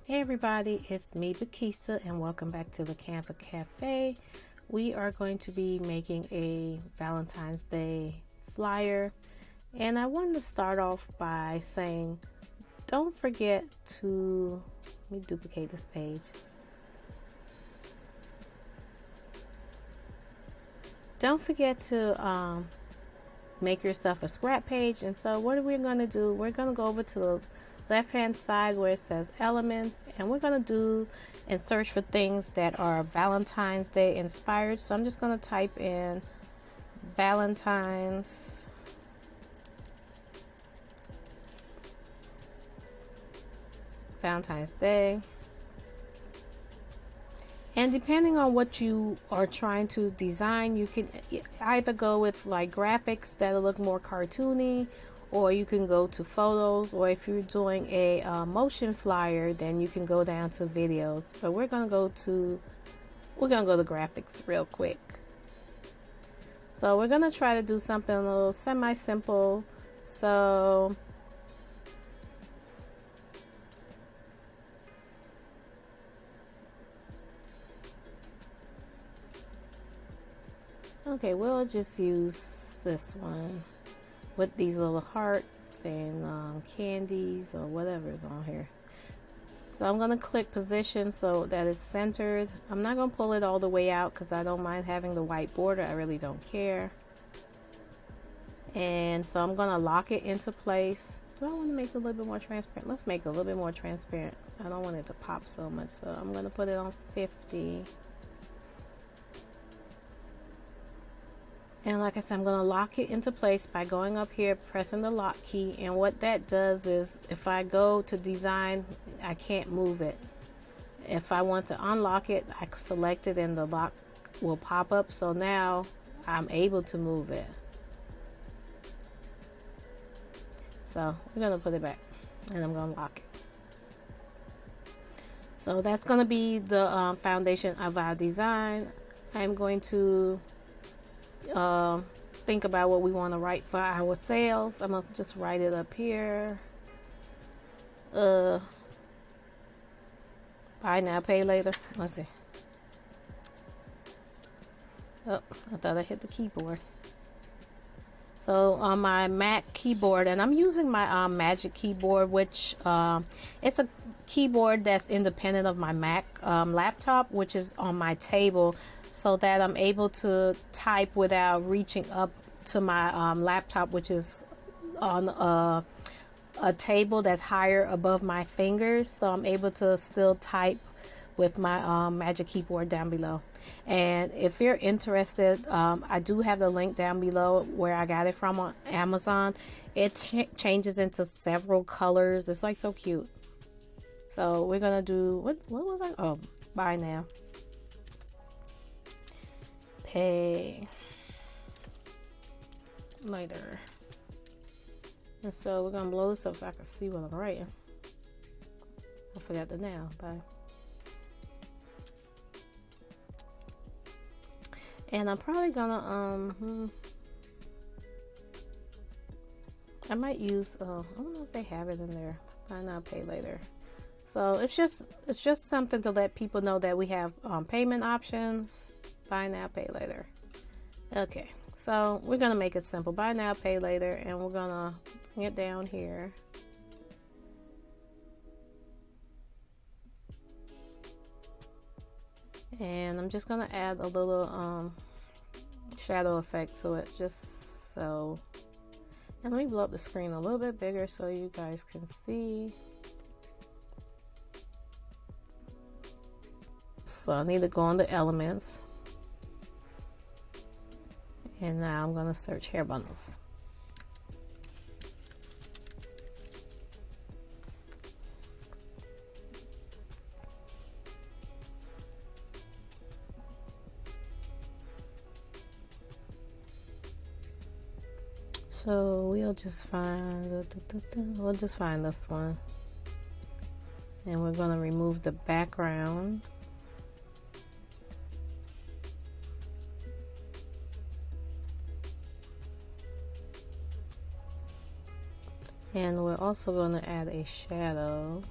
Hey everybody, it's me Bakisa and welcome back to the Canva Cafe. We are going to be making a Valentine's Day flyer, and I wanted to start off by saying don't forget to, let me duplicate this page. Don't forget to make yourself a scrap page. And so what are we going to do? We're going to go over to the left hand side where it says elements, and we're going to do and search for things that are Valentine's Day inspired. So I'm just going to type in Valentine's Day. And depending on what you are trying to design, you can either go with like graphics that'll look more cartoony, or you can go to photos, or if you're doing a motion flyer, then you can go down to videos. But we're gonna go to graphics real quick. So we're gonna try to do something a little semi-simple. So okay, we'll just use this one with these little hearts and candies or whatever's on here. So I'm going to click position so that it's centered. I'm not going to pull it all the way out because I don't mind having the white border. I really don't care. And so I'm going to lock it into place. Do I want to make it a little bit more transparent? Let's make it a little bit more transparent. I don't want it to pop so much, so I'm going to put it on 50. And like I said, I'm going to lock it into place by going up here, pressing the lock key. And what that does is if I go to design, I can't move it. If I want to unlock it, I select it and the lock will pop up. So now I'm able to move it. So we're going to put it back and I'm going to lock it. So that's going to be the foundation of our design. I'm going to think about what we want to write for our sales. I'm gonna just write it up here. Buy now, pay later. Let's see. Oh, I thought I hit the keyboard. So on my Mac keyboard, and I'm using my Magic keyboard, which it's a keyboard that's independent of my Mac laptop, which is on my table, so that I'm able to type without reaching up to my laptop, which is on a table that's higher above my fingers. So I'm able to still type with my Magic keyboard down below. And if you're interested, I do have the link down below where I got it from on Amazon. It changes into several colors. It's like so cute. So we're gonna do what was I? Oh, buy now, pay later. And so we're gonna blow this up so I can see what I'm writing. I forgot the now. Bye. And I'm probably gonna I might use I don't know if they have it in there. Buy now, pay later. So it's just something to let people know that we have payment options. Buy now, pay later. Okay, so we're gonna make it simple. Buy now, pay later, and we're gonna bring it down here. And I'm just gonna add a little shadow effect to it, just so. And let me blow up the screen a little bit bigger so you guys can see. So I need to go on the elements. And now I'm gonna search hair bundles. So we'll just find this one, and we're going to remove the background. And we're also going to add a shadow.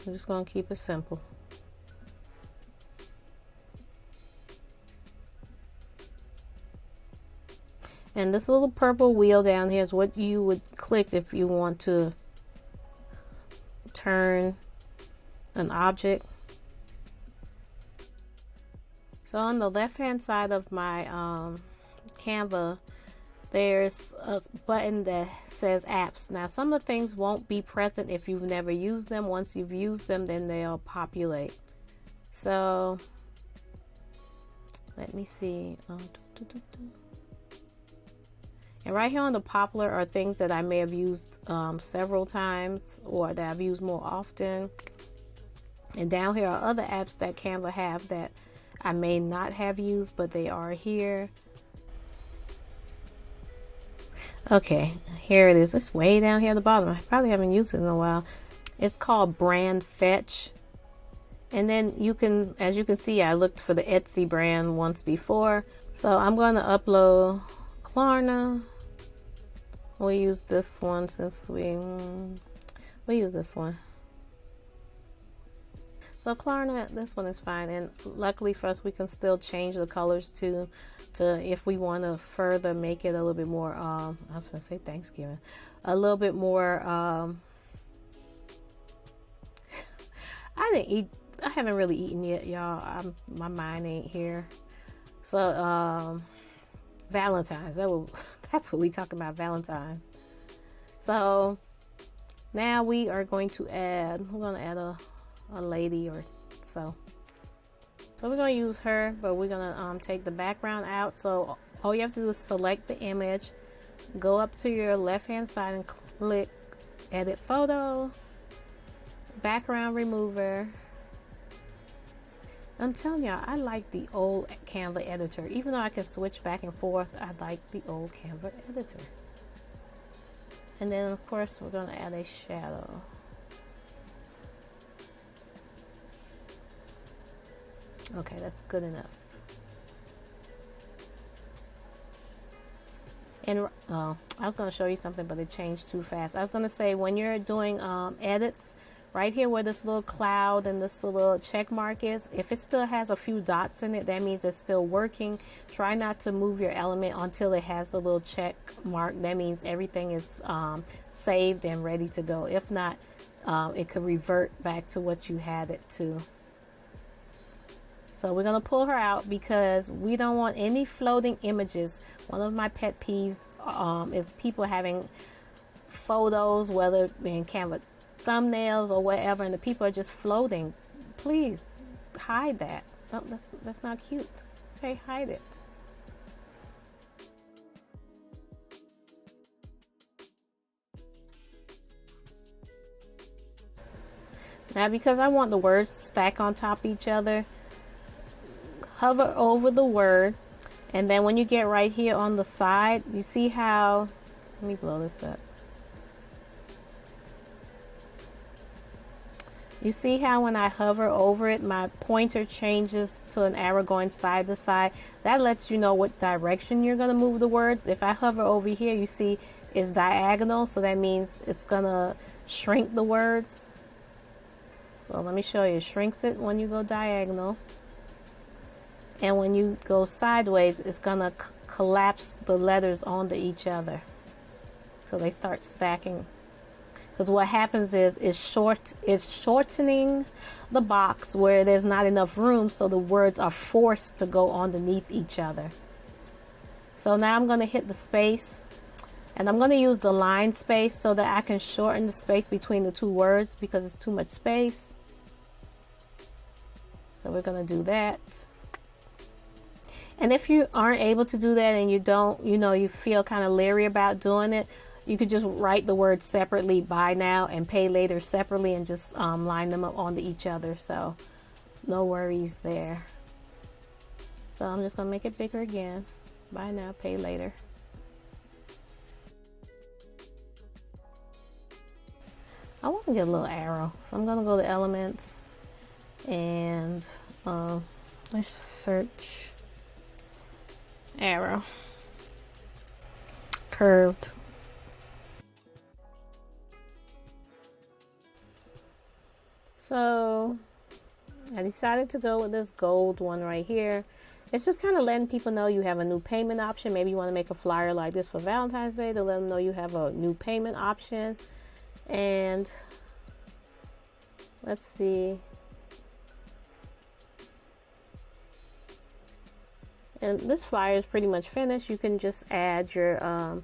I'm just gonna keep it simple. And this little purple wheel down here is what you would click if you want to turn an object. So on the left hand side of my Canva, there's a button that says apps. Now some of the things won't be present if you've never used them. Once you've used them, then they'll populate. So let me see. And right here on the popular are things that I may have used several times or that I've used more often. And down here are other apps that Canva have that I may not have used, but they are here. Okay, here it is. It's way down here at the bottom. I probably haven't used it in a while. It's called Brand Fetch. And then you can, as you can see, I looked for the Etsy brand once before. So I'm going to upload Klarna. We'll use this one since we'll use this one. So Klarna, this one is fine, and luckily for us, we can still change the colors to if we want to further make it a little bit more. I was gonna say Thanksgiving, a little bit more. I didn't eat. I haven't really eaten yet, y'all. My mind ain't here. So Valentine's. That's what we talk about, Valentine's. So now we are going to add. We're gonna add a lady or so. So we're going to use her, but we're going to take the background out. So all you have to do is select the image, go up to your left hand side and click edit photo, background remover. I'm telling y'all, I like the old Canva editor. Even though I can switch back and forth, I like the old Canva editor. And then of course we're going to add a shadow. Okay, that's good enough. And I was going to show you something, but it changed too fast. I was going to say, when you're doing edits, right here where this little cloud and this little check mark is, if it still has a few dots in it, that means it's still working. Try not to move your element until it has the little check mark. That means everything is saved and ready to go. If not, it could revert back to what you had it to. So we're going to pull her out because we don't want any floating images. One of my pet peeves is people having photos, whether in Canva thumbnails or whatever, and the people are just floating. Please hide that. That's not cute. Okay, hide it. Now, because I want the words to stack on top of each other, hover over the word, and then when you get right here on the side, you see how, let me blow this up. You see how when I hover over it, my pointer changes to an arrow going side to side. That lets you know what direction you're going to move the words. If I hover over here, you see it's diagonal, so that means it's going to shrink the words. So let me show you. It shrinks it when you go diagonal. And when you go sideways, it's going to collapse the letters onto each other. So they start stacking. Because what happens is it's shortening the box where there's not enough room, so the words are forced to go underneath each other. So now I'm going to hit the space, and I'm going to use the line space so that I can shorten the space between the two words because it's too much space. So we're going to do that. And if you aren't able to do that and you don't, you feel kind of leery about doing it, you could just write the words separately, buy now and pay later separately, and just line them up onto each other. So no worries there. So I'm just going to make it bigger again. Buy now, pay later. I want to get a little arrow. So I'm going to go to elements and let's search arrow. Curved. So I decided to go with this gold one right here. It's just kind of letting people know you have a new payment option. Maybe you want to make a flyer like this for Valentine's Day to let them know you have a new payment option. And let's see. And this flyer is pretty much finished. You can just add your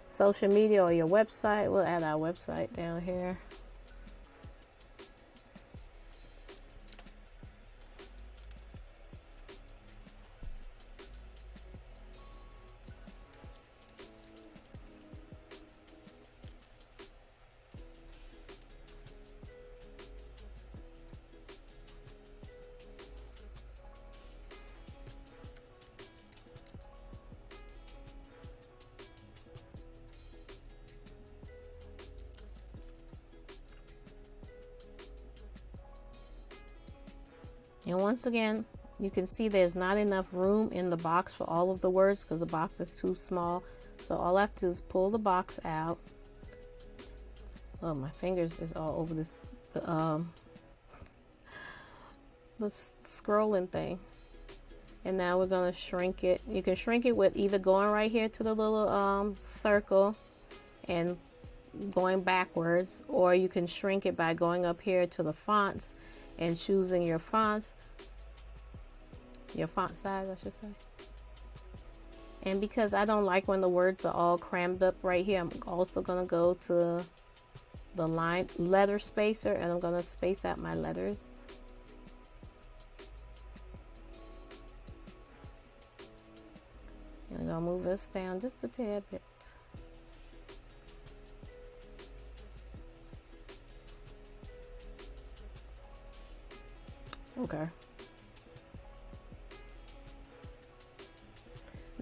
social media or your website. We'll add our website down here. And once again, you can see there's not enough room in the box for all of the words because the box is too small. So all I have to do is pull the box out. Oh, my fingers is all over this the scrolling thing. And now we're gonna shrink it. You can shrink it with either going right here to the little circle and going backwards, or you can shrink it by going up here to the fonts and choosing your fonts, your font size, I should say. And because I don't like when the words are all crammed up right here, I'm also gonna go to the line letter spacer and I'm gonna space out my letters. And I'm gonna move this down just a tad bit. Okay.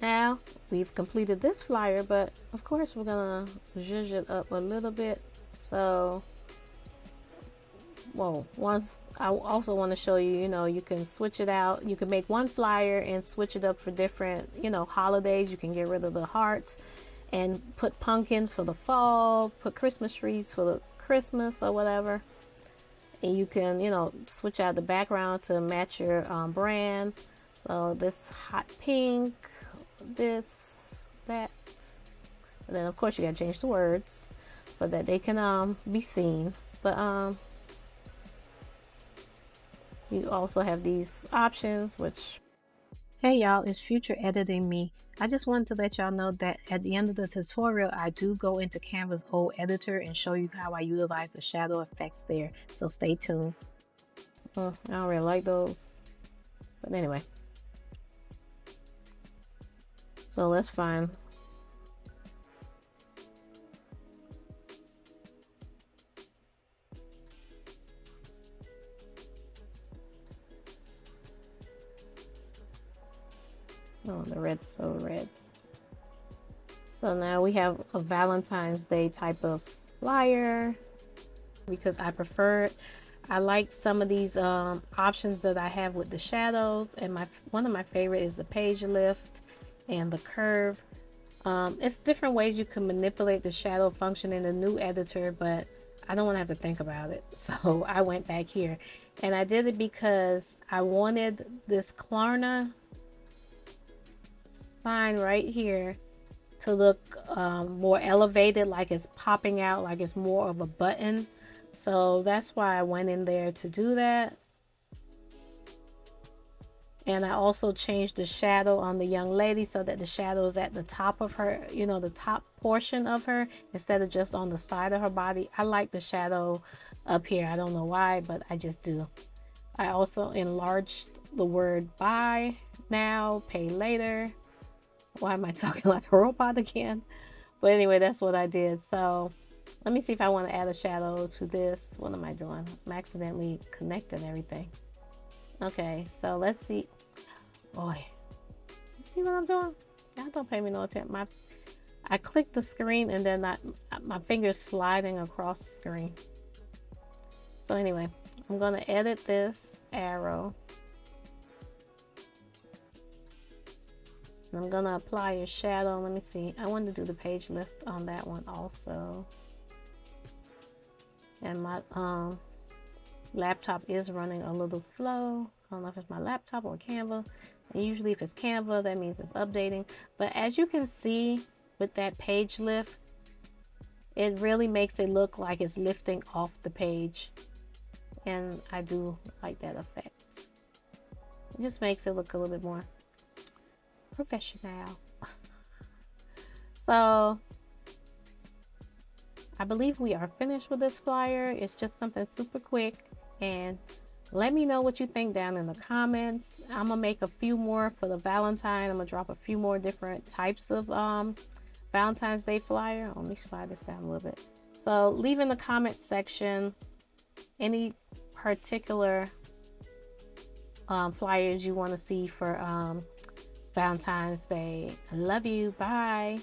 Now we've completed this flyer, but of course we're gonna zhuzh it up a little bit. So, well, once I also want to show you, you can switch it out. You can make one flyer and switch it up for different, holidays. You can get rid of the hearts and put pumpkins for the fall, put Christmas trees for the Christmas or whatever. And you can, switch out the background to match your brand. So this hot pink, this, that. And then of course you gotta change the words so that they can be seen. But you also have these options, which, hey y'all, it's Future Editing Me. I just wanted to let y'all know that at the end of the tutorial, I do go into Canva's old editor and show you how I utilize the shadow effects there. So stay tuned. I don't really like those. But anyway. So let's find. Oh, the red's so red. So now we have a Valentine's Day type of flyer because I prefer it. I like some of these options that I have with the shadows, and one of my favorite is the page lift and the curve. It's different ways you can manipulate the shadow function in the new editor, but I don't want to have to think about it. So I went back here and I did it because I wanted this Klarna sign right here to look more elevated, like it's popping out, like it's more of a button. So that's why I went in there to do that. And I also changed the shadow on the young lady so that the shadow is at the top of her, the top portion of her instead of just on the side of her body. I like the shadow up here. I don't know why, but I just do. I also enlarged the word buy now, pay later. Why am I talking like a robot again? But anyway, that's what I did. So let me see if I want to add a shadow to this. What am I doing? I'm accidentally connecting everything. Okay, so let's see. Boy, you see what I'm doing? Y'all don't pay me no attention. I clicked the screen and then my finger's sliding across the screen. So anyway, I'm gonna edit this arrow. I'm gonna apply a shadow. Let me see. I want to do the page lift on that one also. And my laptop is running a little slow. I don't know if it's my laptop or Canva. And usually if it's Canva, that means it's updating. But as you can see with that page lift, it really makes it look like it's lifting off the page. And I do like that effect. It just makes it look a little bit more professional. So I believe we are finished with this flyer. It's just something super quick, and let me know what you think down in the comments. I'm gonna make a few more for the Valentine. I'm gonna drop a few more different types of Valentine's Day flyer. Let me slide this down a little bit. So leave in the comment section any particular flyers you want to see for Valentine's Day. I love you. Bye.